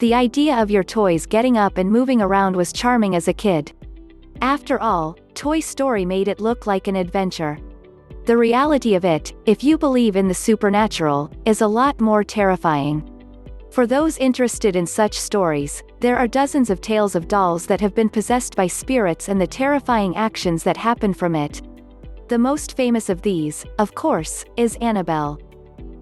The idea of your toys getting up and moving around was charming as a kid. After all, Toy Story made it look like an adventure. The reality of it, if you believe in the supernatural, is a lot more terrifying. For those interested in such stories, there are dozens of tales of dolls that have been possessed by spirits and the terrifying actions that happen from it. The most famous of these, of course, is Annabelle.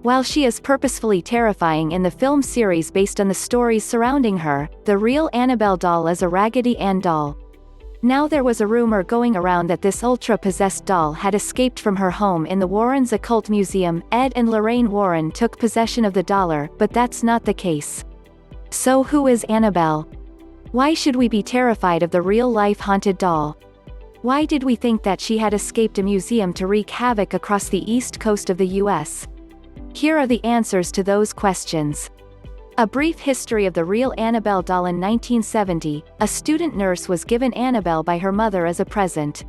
While she is purposefully terrifying in the film series based on the stories surrounding her, the real Annabelle doll is a Raggedy Ann doll. Now there was a rumor going around that this ultra-possessed doll had escaped from her home in the Warren Occult Museum. Ed and Lorraine Warren took possession of the dollar, but that's not the case. So who is Annabelle? Why should we be terrified of the real-life haunted doll? Why did we think that she had escaped a museum to wreak havoc across the east coast of the US? Here are the answers to those questions. A brief history of the real Annabelle doll. In 1970, a student nurse was given Annabelle by her mother as a present.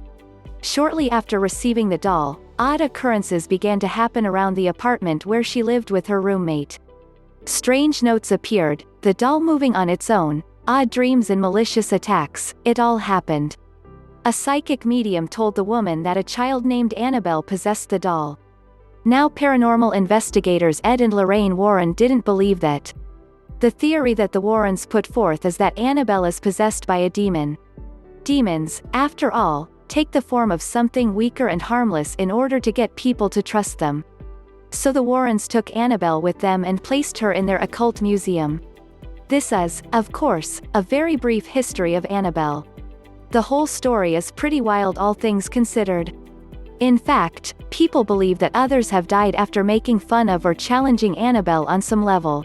Shortly after receiving the doll, odd occurrences began to happen around the apartment where she lived with her roommate. Strange notes appeared, the doll moving on its own, odd dreams and malicious attacks. It all happened. A psychic medium told the woman that a child named Annabelle possessed the doll. Now paranormal investigators Ed and Lorraine Warren didn't believe that. The theory that the Warrens put forth is that Annabelle is possessed by a demon. Demons, after all, take the form of something weaker and harmless in order to get people to trust them. So the Warrens took Annabelle with them and placed her in their occult museum. This is, of course, a very brief history of Annabelle. The whole story is pretty wild, all things considered. In fact, people believe that others have died after making fun of or challenging Annabelle on some level.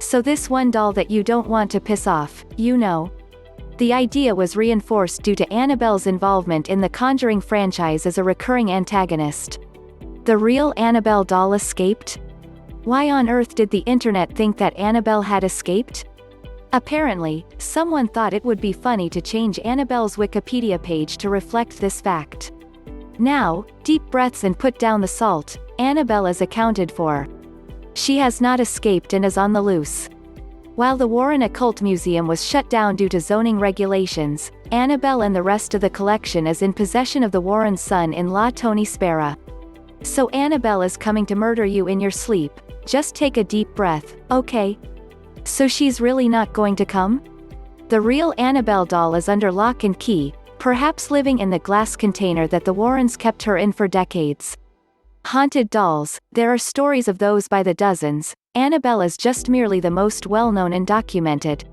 So this one doll that you don't want to piss off, you know. The idea was reinforced due to Annabelle's involvement in the Conjuring franchise as a recurring antagonist. The real Annabelle doll escaped? Why on earth did the internet think that Annabelle had escaped? Apparently, someone thought it would be funny to change Annabelle's Wikipedia page to reflect this fact. Now, deep breaths and put down the salt, Annabelle is accounted for. She has not escaped and is on the loose. While the Warren Occult Museum was shut down due to zoning regulations, Annabelle and the rest of the collection is in possession of the Warren's son-in-law Tony Spera. So Annabelle is coming to murder you in your sleep. Just take a deep breath, okay? So she's really not going to come? The real Annabelle doll is under lock and key, perhaps living in the glass container that the Warrens kept her in for decades. Haunted dolls, there are stories of those by the dozens. Annabelle is just merely the most well-known and documented.